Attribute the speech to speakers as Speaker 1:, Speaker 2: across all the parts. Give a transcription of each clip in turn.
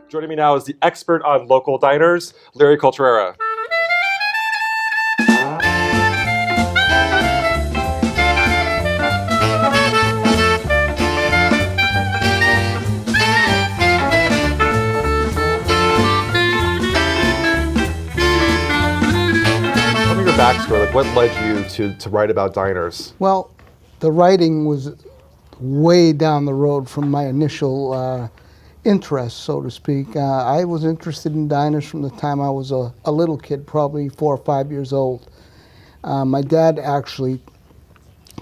Speaker 1: Joining me now is the expert on local diners, Larry Cultrera. Tell me your backstory, like what led you to write about diners?
Speaker 2: Well, the writing was way down the road from my initial interest, so to speak. I was interested in diners from the time I was a little kid, probably 4 or 5 years old. My dad actually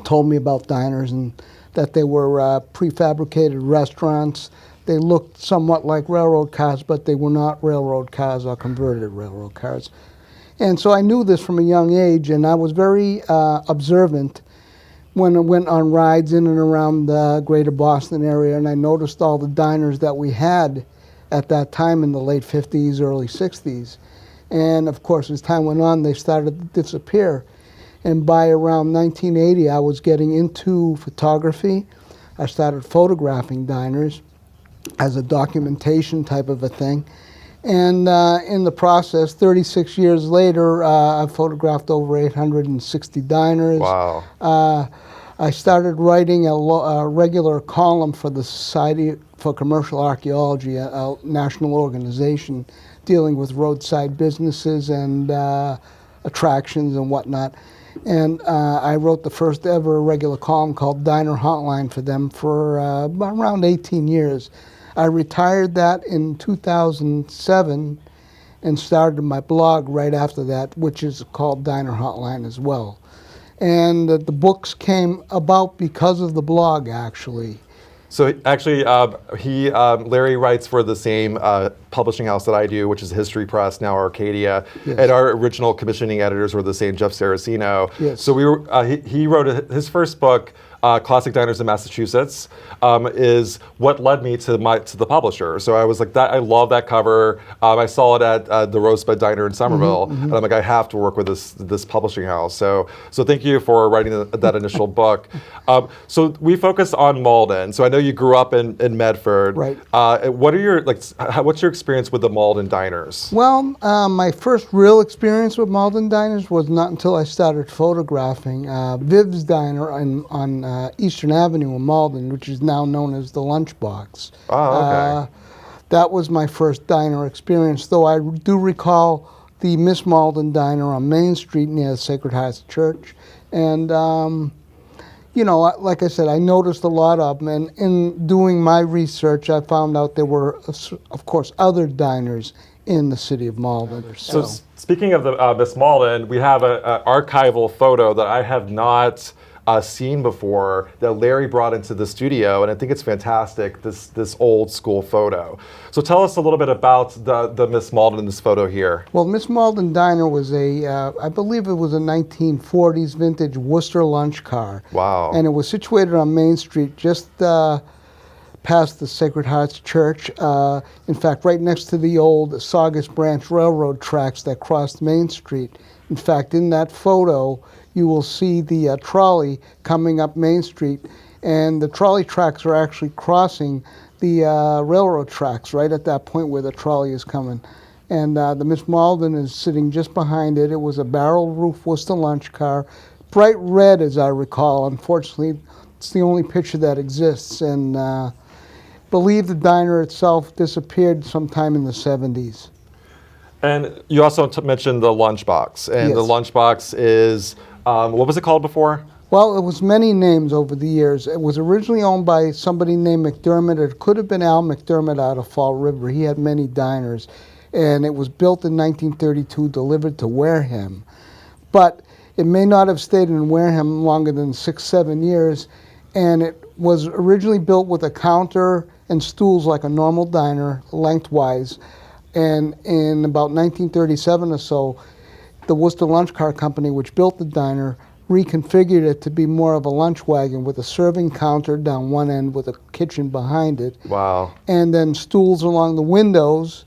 Speaker 2: told me about diners and that they were prefabricated restaurants. They looked somewhat like railroad cars, but they were not railroad cars or converted railroad cars. And so I knew this from a young age, and I was very observant when I went on rides in and around the greater Boston area, and I noticed all the diners that we had at that time in the late 50s, early 60s. And of course, as time went on, they started to disappear. And by around 1980, I was getting into photography. I started photographing diners as a documentation type of a thing. And in the process, 36 years later, I've photographed over 860 diners.
Speaker 1: Wow.
Speaker 2: I started writing a regular column for the Society for Commercial Archaeology, a national organization dealing with roadside businesses and attractions and whatnot. And I wrote the first ever regular column called Diner Hotline for them for around 18 years. I retired that in 2007 and started my blog right after that, which is called Diner Hotline as well. And the books came about because of the blog, actually.
Speaker 1: So actually, Larry writes for the same publishing house that I do, which is History Press, now Arcadia.
Speaker 2: Yes.
Speaker 1: And our original commissioning editors were the same, Jeff Saraceno.
Speaker 2: Yes.
Speaker 1: So he wrote his first book, Classic Diners in Massachusetts, is what led me to the publisher. So I was like, I love that cover. I saw it at the Rosebud Diner in Somerville, and I'm like, I have to work with this publishing house. So thank you for writing that initial book. So we focus on Malden. So I know you grew up in Medford.
Speaker 2: Right.
Speaker 1: What's your experience with the Malden diners?
Speaker 2: Well, my first real experience with Malden diners was not until I started photographing Viv's Diner on Eastern Avenue in Malden, which is now known as the Lunchbox.
Speaker 1: Oh, okay.
Speaker 2: That was my first diner experience, though I do recall the Miss Malden Diner on Main Street near the Sacred Hearts Church. And, like I said, I noticed a lot of them. And in doing my research, I found out there were, of course, other diners in the city of Malden.
Speaker 1: So speaking of the Miss Malden, we have an archival photo that I have not seen before that Larry brought into the studio, and I think it's fantastic, this old school photo. So tell us a little bit about the Miss Malden in this photo here.
Speaker 2: Well, Miss Malden Diner was I believe it was a 1940s vintage Worcester lunch car.
Speaker 1: Wow.
Speaker 2: And it was situated on Main Street, just past the Sacred Hearts Church. In fact, right next to the old Saugus Branch Railroad tracks that crossed Main Street. In fact, in that photo, you will see the trolley coming up Main Street, and the trolley tracks are actually crossing the railroad tracks right at that point where the trolley is coming. And the Miss Malden is sitting just behind it. It was a barrel roof Worcester lunch car, bright red as I recall. Unfortunately, it's the only picture that exists, and believe the diner itself disappeared sometime in the 70s.
Speaker 1: And you also mentioned the lunchbox, and
Speaker 2: Yes.
Speaker 1: the lunchbox is, what was it called before?
Speaker 2: Well, it was many names over the years. It was originally owned by somebody named McDermott. It could have been Al McDermott out of Fall River. He had many diners. And it was built in 1932, delivered to Wareham. But it may not have stayed in Wareham longer than 6-7 years. And it was originally built with a counter and stools like a normal diner, lengthwise. And in about 1937 or so, the Worcester Lunch Car Company, which built the diner, reconfigured it to be more of a lunch wagon with a serving counter down one end with a kitchen behind it.
Speaker 1: Wow.
Speaker 2: And then stools along the windows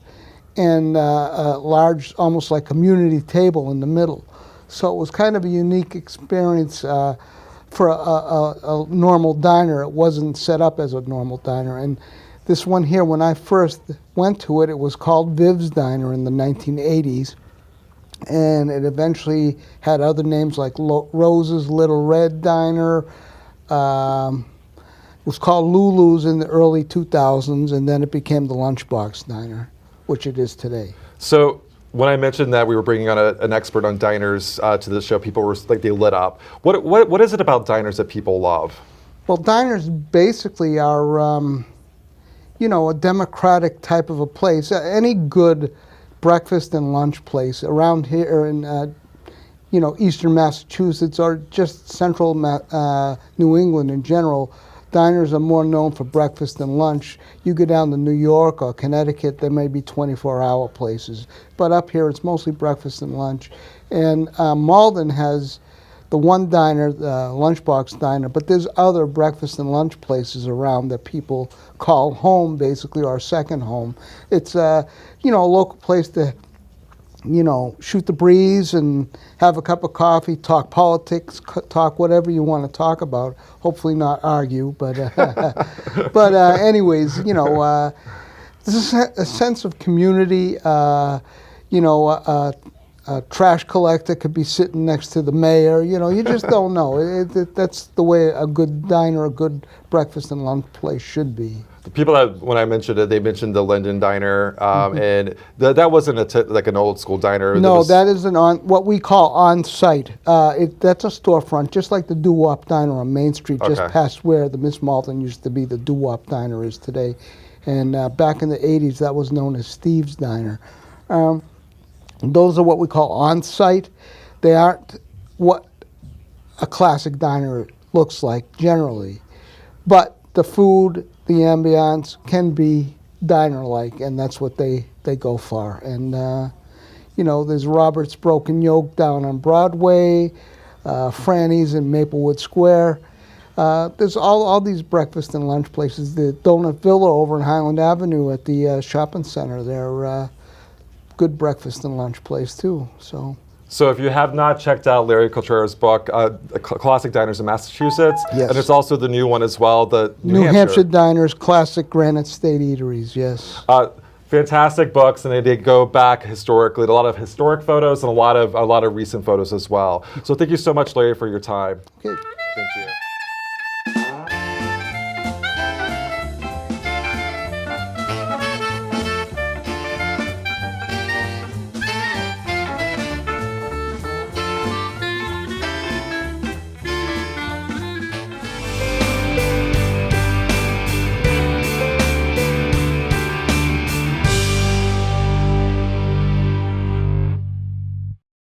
Speaker 2: and a large, almost like community table in the middle. So it was kind of a unique experience for a normal diner. It wasn't set up as a normal diner. And This one here, when I first went to it, it was called Viv's Diner in the 1980s. And it eventually had other names like Rose's Little Red Diner. It was called Lulu's in the early 2000s, and then it became the Lunchbox Diner, which it is today.
Speaker 1: So when I mentioned that we were bringing on an expert on diners to the show, people were like, they lit up. What is it about diners that people love?
Speaker 2: Well, diners basically are, a democratic type of a place. Any good breakfast and lunch place around here in, eastern Massachusetts or just central New England in general, diners are more known for breakfast and lunch. You go down to New York or Connecticut, there may be 24-hour places. But up here, it's mostly breakfast and lunch. And Malden has the one diner, the Lunchbox Diner, but there's other breakfast and lunch places around that people call home, basically, or second home. It's a local place to shoot the breeze and have a cup of coffee, talk politics, talk whatever you want to talk about. Hopefully not argue, but anyways, there's a sense of community. A trash collector could be sitting next to the mayor. You just don't know. That's the way a good diner, a good breakfast and lunch place should be.
Speaker 1: The people that, when I mentioned it, they mentioned the Linden Diner, and that wasn't like an old school diner.
Speaker 2: No, that is what we call on-site. That's a storefront, just like the Doo-Wop Diner on Main Street, just past where the Miss Malton used to be, the Doo-Wop Diner is today. And back in the 80s, that was known as Steve's Diner. Those are what we call on-site. They aren't what a classic diner looks like generally, but the food, the ambiance can be diner-like, and that's what they go for. And there's Robert's Broken Yoke down on Broadway, Franny's in Maplewood Square. There's all these breakfast and lunch places. The Donut Villa over in Highland Avenue at the shopping center, they're good breakfast and lunch place too. So
Speaker 1: if you have not checked out Larry Cultrera's book, Classic Diners in Massachusetts,
Speaker 2: yes.
Speaker 1: And there's also the new one as well, the
Speaker 2: New Hampshire Diners, Classic Granite State Eateries, yes.
Speaker 1: Fantastic books, and they go back historically, a lot of historic photos and a lot of recent photos as well. So thank you so much, Larry, for your time.
Speaker 2: Okay.
Speaker 1: Thank you.